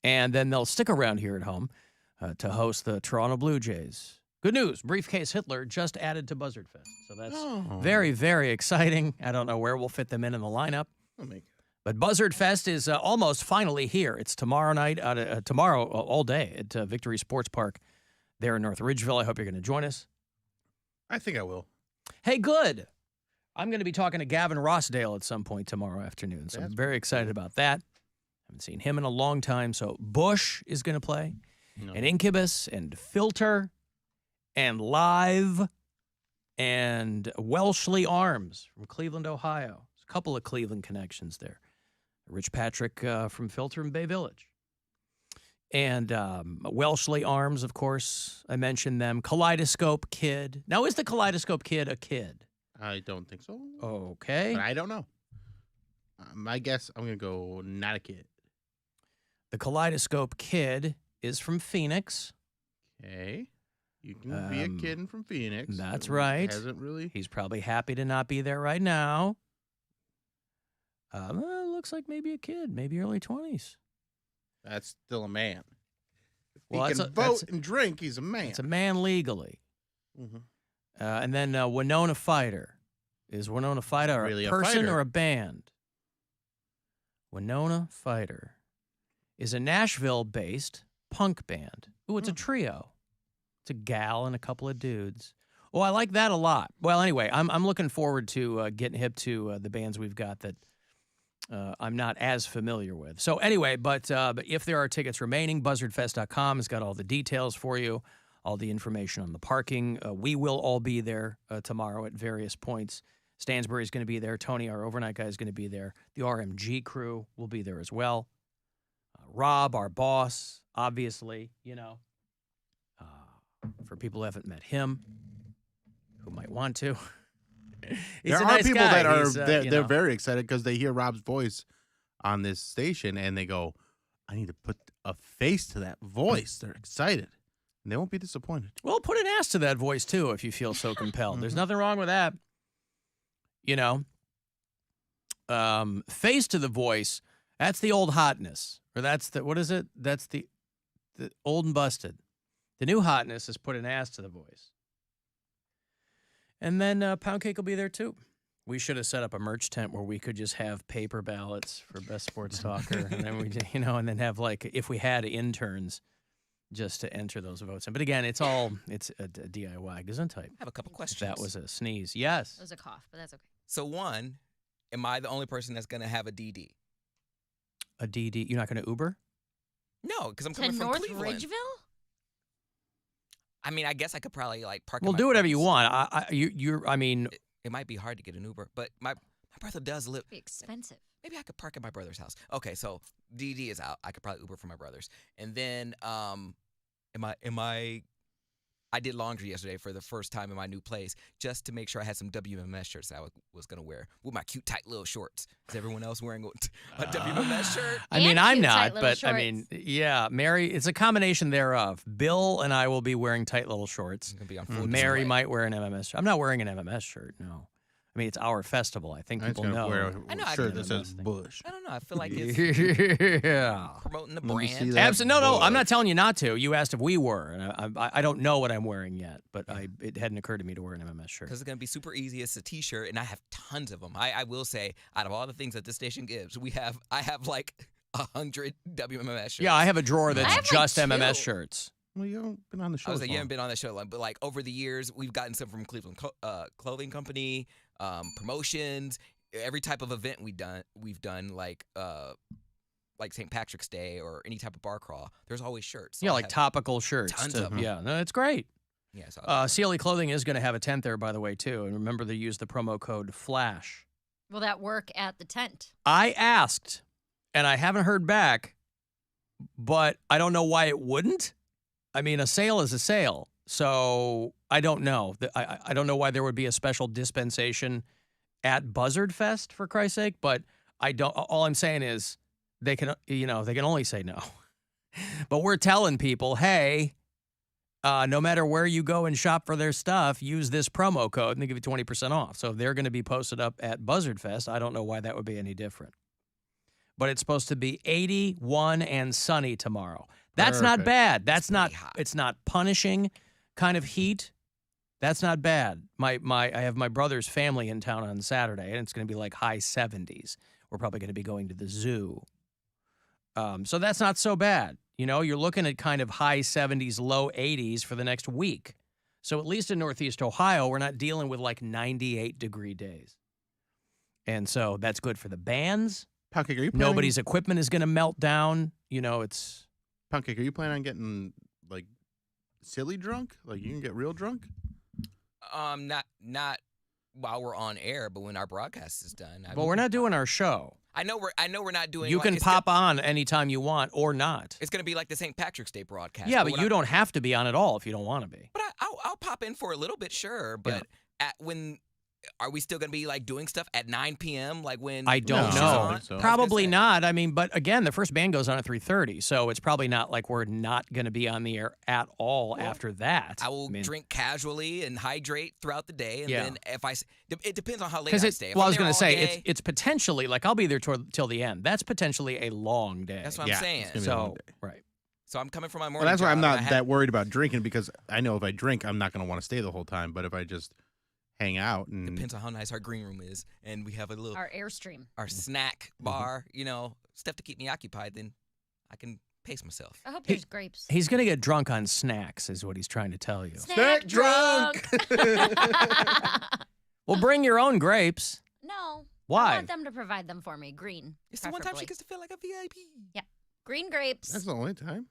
And then they'll stick around here at home to host the Toronto Blue Jays. Good news, Briefcase Hitler just added to Buzzard Fest. So that's very, very exciting. I don't know where we'll fit them in the lineup. But Buzzard Fest is almost finally here. It's tomorrow night, tomorrow all day at Victory Sports Park there in North Ridgeville. I hope you're going to join us. I think I will. Hey, good. I'm going to be talking to Gavin Rossdale at some point tomorrow afternoon, so I'm very excited about that. Haven't seen him in a long time. So Bush is going to play, and Incubus, and Filter, and Live, and Welshly Arms from Cleveland, Ohio. There's a couple of Cleveland connections there. Rich Patrick from Filter and Bay Village. And Welshly Arms, of course, I mentioned them. Kaleidoscope Kid. Now, is the Kaleidoscope Kid a kid? I don't think so. Okay. But I don't know. My guess, I'm going to go not a kid. The Kaleidoscope Kid is from Phoenix. Okay. You can be a kid from Phoenix. That's right. Hasn't really. He's probably happy to not be there right now. Looks like maybe a kid, maybe early 20s. That's still a man. If Well, he can vote and drink, he's a man. It's a man legally. Mm-hmm. And then Winona Fighter. Is Winona Fighter Really a a person fighter. or a band? Winona Fighter is a Nashville-based punk band. Ooh, it's a trio. It's a gal and a couple of dudes. Oh, I like that a lot. Well, anyway, I'm looking forward to getting hip to the bands we've got that I'm not as familiar with. So anyway, but if there are tickets remaining, buzzardfest.com has got all the details for you, all the information on the parking. We will all be there tomorrow at various points. Stansbury's going to be there. Tony, our overnight guy, is going to be there. The RMG crew will be there as well. Rob, our boss, obviously, for people who haven't met him, who might want to. There are people that are they're very excited because they hear Rob's voice on this station and they go, I need to put a face to that voice. They're excited. And they won't be disappointed. Well, put an ass to that voice, too, if you feel so compelled. There's nothing wrong with that. Face to the voice, that's the old hotness. Or that's the, what is it? That's the old and busted. The new hotness is put an ass to the voice. And then Poundcake will be there, too. We should have set up a merch tent where we could just have paper ballots for Best Sports Talker. And then and then have, if we had interns just to enter those votes in. But again, it's a DIY Gesundheit. I have a couple questions. That was a sneeze. Yes. It was a cough, but that's okay. So one, am I the only person that's going to have a DD? A DD? You're not going to Uber? No, because I'm To coming from North Cleveland. Ridgeville? I mean, I guess I could probably park. Well, do whatever you want. I mean, it might be hard to get an Uber, but my brother does live. It'd be expensive. Maybe I could park at my brother's house. Okay, so DD is out. I could probably Uber from my brother's, and then I did laundry yesterday for the first time in my new place just to make sure I had some WMMS shirts that I was going to wear with my cute, tight little shorts. Is everyone else wearing a WMMS shirt? I mean, And I'm cute, not, tight little but I mean, yeah, Mary, it's a combination thereof. Bill and I will be wearing tight little shorts. It's gonna be on full Mary display. might wear an MMS shirt. I'm not wearing an MMS shirt, no. I mean, it's our festival. I think people know. I know, a I shirt know that says thing. Bush. I don't know. I feel like it's Yeah. promoting the Let me see brand. that. Absolutely. No, I'm Bush. not telling you not to. You asked if we were, and I don't know what I'm wearing yet, but it hadn't occurred to me to wear an MMS shirt. Because it's going to be super easy. It's a T-shirt, and I have tons of them. I will say, out of all the things that this station gives, I have like 100 WMMS shirts. Yeah, I have a drawer I that's have, like, just 2. MMS shirts. Well, you haven't been on the show. I was like, as you long. haven't been on that show long, but like over the years, we've gotten some from Cleveland Clothing Company, promotions, every type of event we've done like St. Patrick's Day or any type of bar crawl. There's always shirts. So Yeah, I like have topical shirts. tons of them. Yeah, no, it's great. Yeah, so CLE Clothing is going to have a tent there, by the way, too. And remember to use the promo code FLASH. Will that work at the tent? I asked, and I haven't heard back, but I don't know why it wouldn't. I mean, a sale is a sale, so I don't know. I don't know why there would be a special dispensation at Buzzard Fest, for Christ's sake, but I don't. All I'm saying is they can only say no. But we're telling people, hey, no matter where you go and shop for their stuff, use this promo code and they give you 20% off. So if they're going to be posted up at Buzzard Fest, I don't know why that would be any different. but it's supposed to be 81 and sunny tomorrow. That's not Perfect. bad. That's It's not. pretty hot. It's not punishing kind of heat. That's not bad. I have my brother's family in town on Saturday, and it's going to be like high 70s. We're probably going to be going to the zoo. So that's not so bad. You know, you're looking at kind of high 70s, low 80s for the next week. So at least in Northeast Ohio, we're not dealing with like 98-degree days. And so that's good for the bands. Poundcake, are you planning? Nobody's equipment is going to melt down. You know, it's... Poundcake, are you planning on getting, like, silly drunk? Like, you can get real drunk? Not while we're on air, but when our broadcast is done. Well, we're not doing our show. I know we're not doing. You like, can it's pop on anytime you want or not. It's going to be like the St. Patrick's Day broadcast. Yeah, but when you don't have to be on at all if you don't want to be. But I'll pop in for a little bit, sure. But are we still going to be like doing stuff at 9 p.m. like when I don't she's know. on? So. Probably not. I mean, but again, the first band goes on at 3:30, so it's probably not like we're not going to be on the air at all after that. I will drink casually and hydrate throughout the day, and Yeah. then it depends on how late Because I stay. If well, I I'm was there going to all say day, it's potentially like I'll be there till the end. That's potentially a long day. that's what I'm saying. it's gonna be a long So day. right. So I'm coming from my Well, morning. that's why I'm job, not and I that worried about drinking, because I know if I drink, I'm not going to want to stay the whole time. But if I just hang out and depends on how nice our green room is, and we have a little Our Airstream. our snack bar, stuff to keep me occupied, then I can pace myself. I hope there's grapes. He's going to get drunk on snacks, is what he's trying to tell you. Snack drunk. Well, bring your own grapes. No. Why? I want them to provide them for me. Green. It's the one time she preferably. gets to feel like a VIP. Green grapes. that's the only time.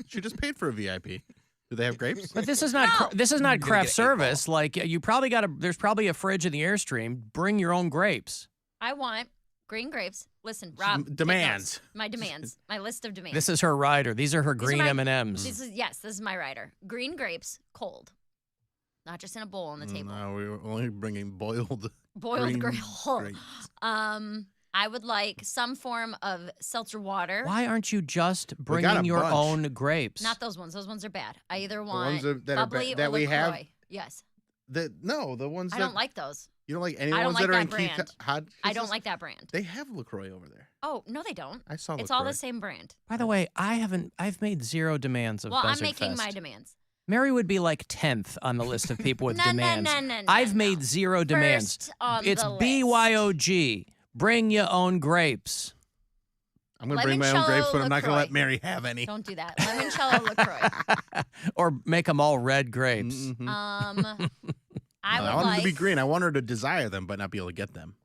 She just paid for a VIP. Do they have grapes? But this is not No. this is not You're gonna craft get 8 service. Like you probably got there's probably a fridge in the Airstream. Bring your own grapes. I want green grapes. Listen, Rob. take demands. notes. My demands. My list of demands. This is her rider. These are her These are green my- M&Ms. This is my rider. Green grapes, cold. Not just in a bowl on the table. No, we were only bringing boiled. Boiled green grapes. grapes. I would like some form of seltzer water. Why aren't you just got a bringing your bunch. own grapes? Not those ones. Those ones are bad. I either ones want that are bubbly that or we have. LaCroix. Yes. The ones I that don't like those. you don't like any I don't ones like that are that in brand. hot. I don't like that brand. They have LaCroix over there. Oh, no, they don't. I saw. It's LaCroix. all the same brand. By the way, I've made 0 demands of Well, I'm Buzzard making Fest. my demands. Mary would be like 10th on the list of people with No, demands. no, I've no. made 0 demands. First on It's the list. BYOG. Bring your own grapes. I'm gonna bring my own grapes, but I'm not gonna let LaCroix. Mary have any. Don't do that. Limoncello LaCroix. Or make them all red grapes. Mhm. I No, would I want them like. to be green. I want her to desire them, but not be able to get them.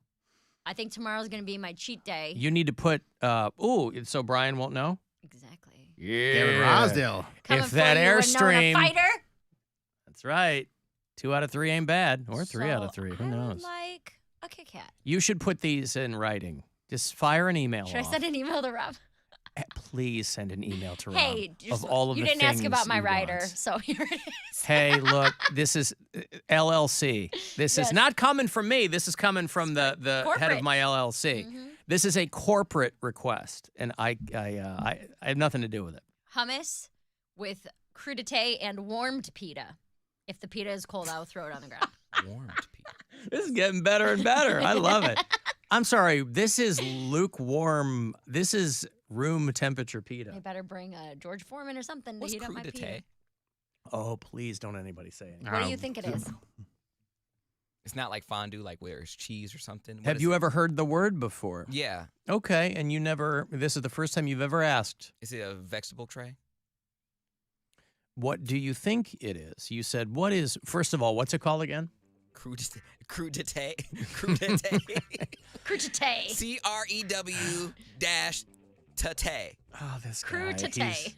I think tomorrow's gonna be my cheat day. You need to put, so Brian won't know? Exactly. Yeah. David Rosdale. Coming If that for you, Winona Airstream. fighter. That's right. 2 out of 3 ain't bad. Or 3 out of So 3. Who I knows? would like a Kit Kat. You should put these in writing. Just fire an email Should I off. send an email to Rob? Please send an email to Rob Hey, of all of you the didn't ask things about my he rider, wants. so here it is. Hey, look, this is LLC. This is Yes. not coming from me. This is coming from the head Corporate. of my LLC. Mhm. This is a corporate request, and I have nothing to do with it. Hummus with crudite and warmed pita. If the pita is cold, I'll throw it on the ground. Warmed people. This is getting better and better. I love it. I'm sorry. This is lukewarm. This is room temperature I pita. better bring a George Foreman or something to What's heat up my pita. crudite? Oh, please don't anybody say anything. What do you think it is? It's not like fondue, like where it's cheese or something. What Have is you it? ever heard the word before? Yeah. Okay, and you never, this is the first time you've ever asked, Is it a vegetable tray? what do you think it is? You said, what is, first of all, what's it called again? Crudite. Crudite. Crudite. Crudite. CREW tate. Oh, this guy. Crudite.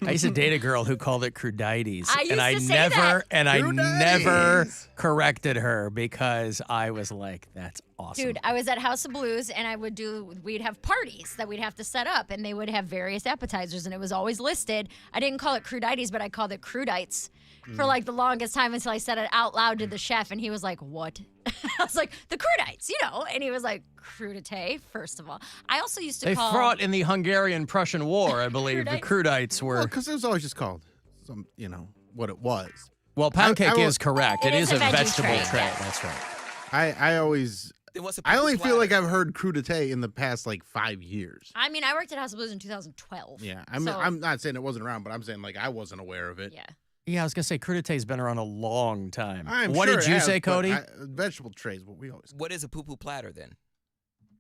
I used to date a girl who called it crudites. I used and I to say never, that. and I never Crudites. corrected her because I was like, that's awesome. Dude, I was at House of Blues and we'd have parties that we'd have to set up and they would have various appetizers and it was always listed. I didn't call it crudites, but I called it crudites for like the longest time until I said it out loud to the chef and he was like, what? I was like, the crudites, and he was like, crudite, first of all. I also used to They call... fought in the Hungarian-Prussian War, I believe. The crudites were. Well, because it was always just called what it was. Well, Poundcake I will- is correct. It is a veggie vegetable tray, tray. yes. That's right. I always Then what's a I only feel platter? like I've heard crudite in the past like 5 years. I mean, I worked at House of Blues in 2012. Yeah, I'm not saying it wasn't around, but I'm saying like I wasn't aware of it. Yeah. Yeah, I was gonna say crudite's been around a long time. What did you say, Cody? Vegetable trays, what we always. What is a poo-poo platter then?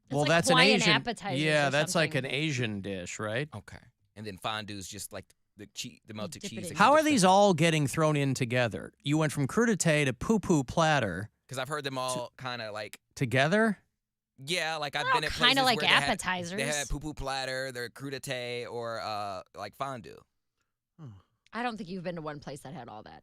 It's Well, like that's an Hawaiian Asian. appetizers Yeah, or that's like an something. Asian dish, right? Okay. And then fondue is just like the melted Dip it cheese. in. How are these all getting thrown in together? You went from crudite to poo-poo platter Because I've heard them all kind of like, together. yeah, like I've They're been all at kinda places like where appetizers. They had poo-poo platter, their crudite, or like fondue. I don't think you've been to one place that had all that.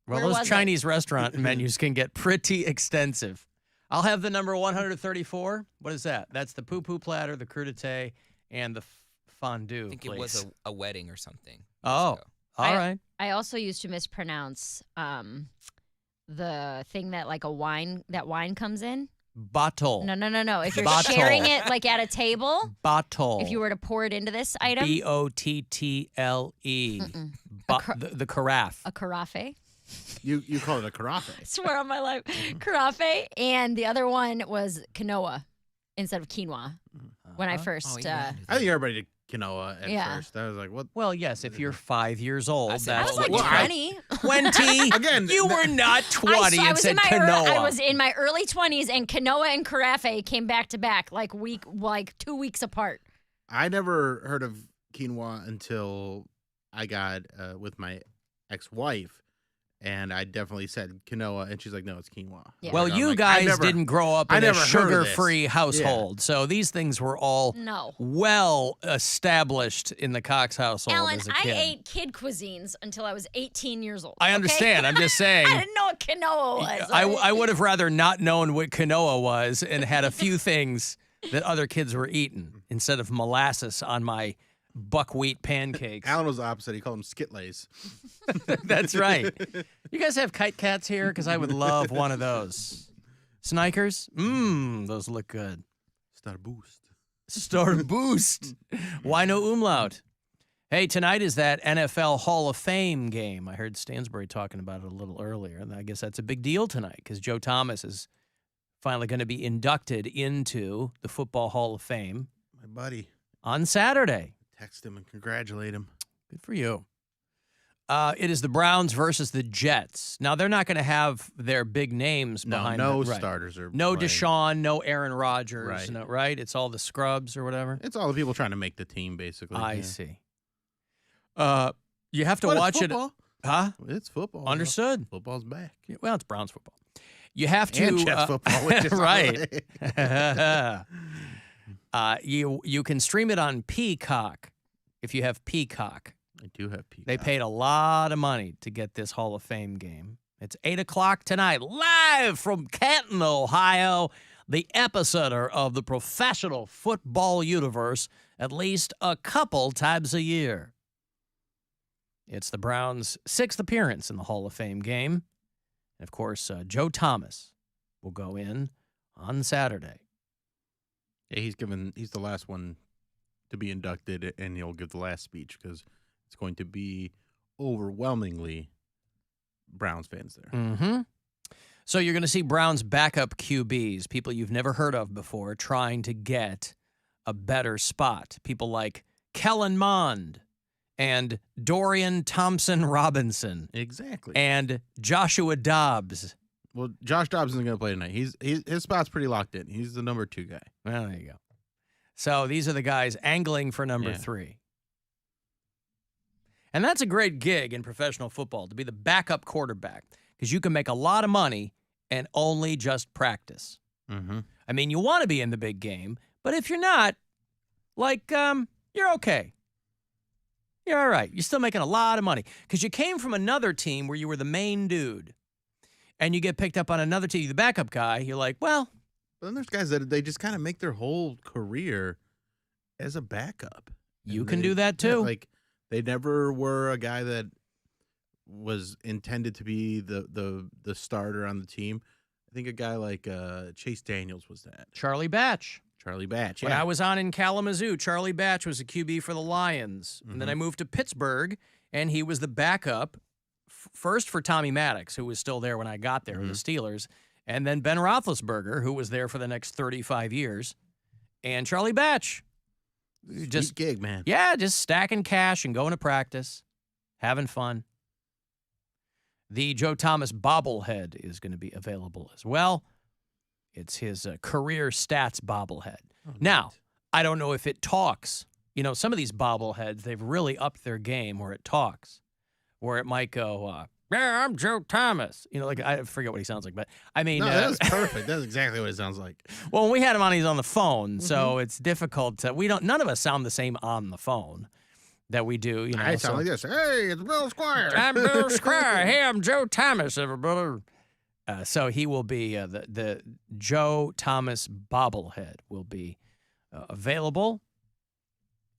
Well, Where those was it? Chinese restaurant menus can get pretty extensive. I'll have the number 134. What is that? That's the poo-poo platter, the crudite, and the fondue. I think please. it was a wedding or something. years Oh, ago. all right. I also used to mispronounce the thing that like wine comes in. Bottle. No. If you're Bottle. sharing it like at a table, Bottle. if you were to pour it into this item, B-O-T-T-L-E. The carafe. a carafe. You call it a carafe. I swear on my life, carafe. And the other one was quinoa instead of quinoa. When I first, Oh, yeah, I think everybody did quinoa at Yeah. first. I was like, what? Well, yes, if you're 5 years old, I said I that's was like Well, what I- 20. 20. Again, you were not 20 I and was said in my quinoa. I was in my early 20s, and quinoa and carafe came back to back like 2 weeks apart. I never heard of quinoa until I got with my ex-wife, and I definitely said quinoa, and she's like, "No, it's quinoa." Yeah. Well, I'm you like, guys didn't grow up I in a never heard of this. sugar-free household, so these things were all No. well established in the Cox household Alan, as a I kid. ate kid cuisines until I was 18 years old. I okay? understand. I'm just saying. I didn't know what quinoa was. I would have rather not known what quinoa was and had a few things that other kids were eating instead of molasses on my buckwheat pancakes. Alan was the opposite. He called them skitlays. That's right. You guys have kite cats here? Because I would love one of those. Snikers? Those look good. Star boost. Star Boost. Why no umlaut? Hey, tonight is that NFL Hall of Fame game. I heard Stansbury talking about it a little earlier, and I guess that's a big deal tonight because Joe Thomas is finally going to be inducted into the Football Hall of Fame My buddy. on Saturday. Text him and congratulate him. Good for you. It is the Browns versus the Jets. Now, they're not going to have their big names behind No them. Right. starters are No playing. Deshaun, no Aaron Rodgers, Right. no, right? It's all the scrubs or whatever. It's all the people trying to make the team, basically. I yeah. see. You have to But it's watch it. football. Huh? It's football. Understood. Football's back. Yeah, well, it's Browns football. You have to. And Jets football, which is right. holiday. You can stream it on Peacock if you have Peacock. I do have Peacock. They paid a lot of money to get this Hall of Fame game. It's 8 o'clock tonight, live from Canton, Ohio, the epicenter of the professional football universe, at least a couple times a year. It's the Browns' 6th appearance in the Hall of Fame game. And, of course, Joe Thomas will go in on Saturday. Yeah, he's the last one to be inducted, and he'll give the last speech because it's going to be overwhelmingly Browns fans there. Mm-hmm. So you're going to see Browns backup QBs, people you've never heard of before, trying to get a better spot. People like Kellen Mond and Dorian Thompson-Robinson Exactly. and Joshua Dobbs. Well, Josh Dobbs isn't going to play tonight. His spot's pretty locked in. He's the number 2 guy. Well, there you go. So these are the guys angling for number 3. And that's a great gig in professional football, to be the backup quarterback, because you can make a lot of money and only just practice. Mm-hmm. I mean, you want to be in the big game, but if you're not, you're okay. You're all right. You're still making a lot of money because you came from another team where you were the main dude, and you get picked up on another team, the backup guy. You're like, well. But then there's guys that they just kind of make their whole career as a backup. You And can they- do that yeah, too. like they never were a guy that was intended to be the starter on the team. I think a guy like Chase Daniels was that. Charlie Batch. Charlie Batch. When Yeah. I was on in Kalamazoo, Charlie Batch was a QB for the Lions. And then I moved to Pittsburgh, and he was the backup first for Tommy Maddox, who was still there when I got there, with the Steelers. And then Ben Roethlisberger, who was there for the next 35 years, and Charlie Batch. Just gig, man. Yeah, just stacking cash and going to practice, having fun. The Joe Thomas bobblehead is going to be available as well. It's his career stats bobblehead. Oh, now, I don't know if it talks. You know, some of these bobbleheads, they've really upped their game where it talks, where it might go, yeah, I'm Joe Thomas. You know, like, I forget what he sounds like, but I mean. No, that's perfect. That's exactly what it sounds like. Well, when we had him on, he's on the phone, so it's difficult to, none of us sound the same on the phone that we do, you know. I sound like this. Hey, it's Bill Squire. I'm Bill Squire. Hey, I'm Joe Thomas, everybody. So he will be, the Joe Thomas bobblehead will be available.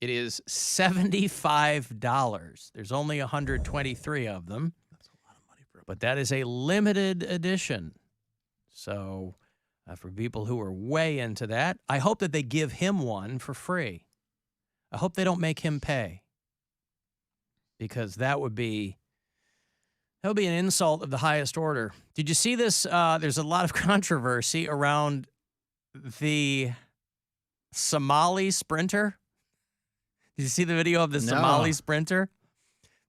It is $75. There's only 123 of them. But that is a limited edition. So for people who are way into that, I hope that they give him one for free. I hope they don't make him pay. Because that would be an insult of the highest order. Did you see this? There's a lot of controversy around the Somali sprinter. Did you see the video of the Somali sprinter?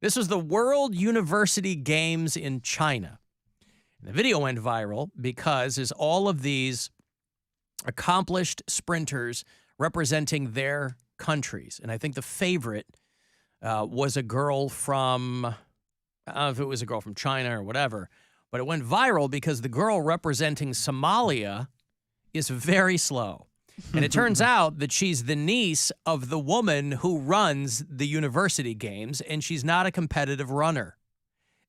This was the World University Games in China. The video went viral because there's all of these accomplished sprinters representing their countries. And I think the favorite was a girl from, I don't know if it was a girl from China or whatever, but it went viral because the girl representing Somalia is very slow. And it turns out that she's the niece of the woman who runs the university games, and she's not a competitive runner.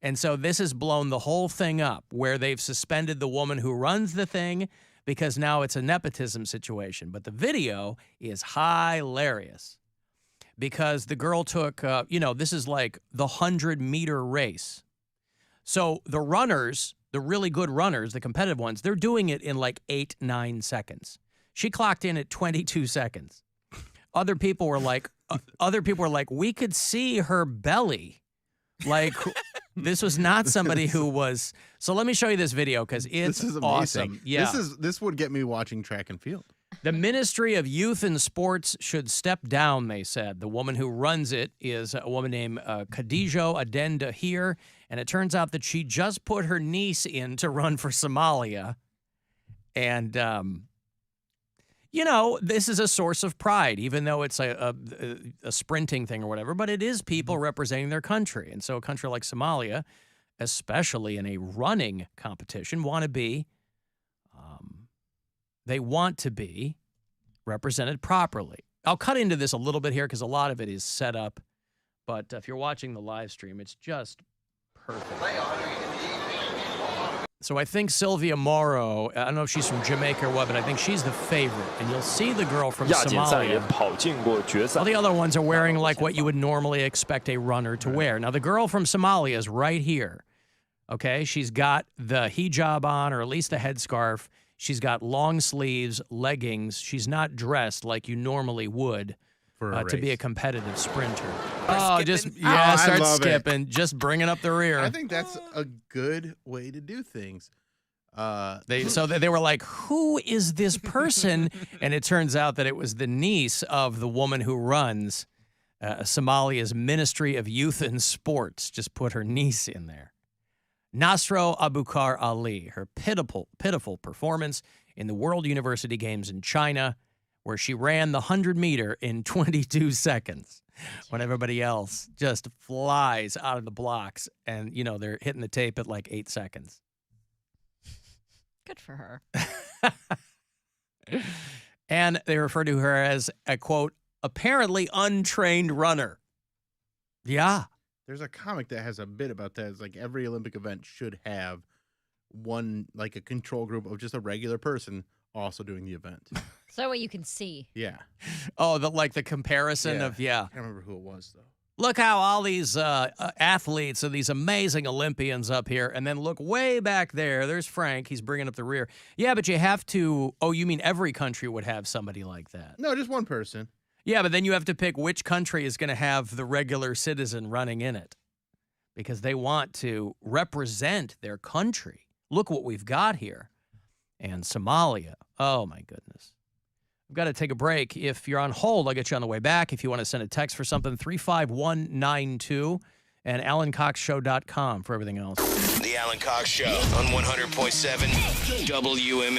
And so this has blown the whole thing up, where they've suspended the woman who runs the thing because now it's a nepotism situation. But the video is hilarious because the girl took, this is like the 100-meter race. So the runners, the really good runners, the competitive ones, they're doing it in like 8-9 seconds. She clocked in at 22 seconds. Other people were like, we could see her belly. Like, this was not somebody who was. So let me show you this video because it's this is awesome. Yeah, this would get me watching track and field. The Ministry of Youth and Sports should step down, they said. The woman who runs it is a woman named Khadijo Aden Dahir, and it turns out that she just put her niece in to run for Somalia. And, this is a source of pride, even though it's a sprinting thing or whatever, but it is people representing their country. And so a country like Somalia, especially in a running competition, want to be represented properly. I'll cut into this a little bit here because a lot of it is set up, but if you're watching the live stream, it's just perfect. So I think Sylvia Morrow, I don't know if she's from Jamaica or what, but I think she's the favorite. And you'll see the girl from Somalia. All the other ones are wearing like what you would normally expect a runner to wear. Now, the girl from Somalia is right here. Okay? She's got the hijab on, or at least a headscarf. She's got long sleeves, leggings. She's not dressed like you normally would to be a competitive sprinter. Start skipping, just bringing up the rear. I think that's a good way to do things. They were like, who is this person? And it turns out that it was the niece of the woman who runs Somalia's Ministry of Youth and Sports. Just put her niece in there. Nasro Abukar Ali, her pitiful performance in the World University Games in China, where she ran the 100-meter in 22 seconds when everybody else just flies out of the blocks and, they're hitting the tape at like 8 seconds. Good for her. And they refer to her as a, quote, apparently untrained runner. Yeah. There's a comic that has a bit about that. It's like every Olympic event should have one, like a control group of just a regular person also doing the event. So what you can see. Yeah. Oh, the comparison of. I can't remember who it was, though. Look how all these athletes are these amazing Olympians up here. And then look way back there. There's Frank. He's bringing up the rear. Yeah, but you have to. Oh, you mean every country would have somebody like that? No, just one person. Yeah, but then you have to pick which country is going to have the regular citizen running in it because they want to represent their country. Look what we've got here. and Somalia. Oh, my goodness. We've got to take a break. If you're on hold, I'll get you on the way back. If you want to send a text for something, 35192 and AlanCoxShow.com for everything else. The Alan Cox Show on 100.7 WMMS.